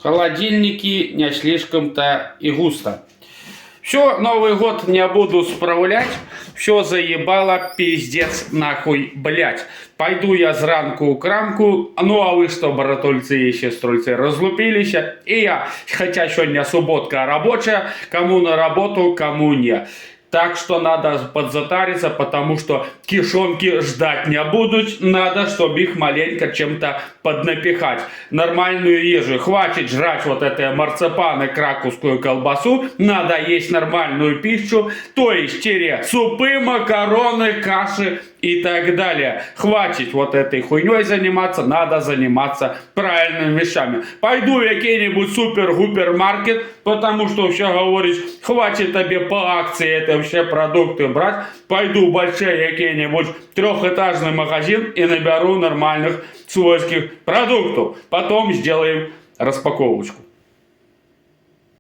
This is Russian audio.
холодильнике не слишком-то и густо. Все, Новый год не буду справлять, все заебало, пиздец нахуй, блять. Пойду я зранку у крамку, ну а вы что, братульцы и сеструльцы, разлупились? И я, хотя сегодня субботка рабочая, кому на работу, кому не. Так что надо подзатариться, потому что кишонки ждать не будут. Надо, чтобы их маленько чем-то поднапихать. Нормальную ежу. Хватит жрать вот это марципан и краковскую колбасу. Надо есть нормальную пищу. То есть супы, макароны, каши и так далее. Хватит вот этой хуйней заниматься. Надо заниматься правильными вещами. Пойду в какой-нибудь супер-гупер-маркет, потому что все говоришь, хватит тебе по акции это все продукты брать. Пойду в большой какой-нибудь трехэтажный магазин и наберу нормальных свойских продуктов. Потом сделаем распаковочку.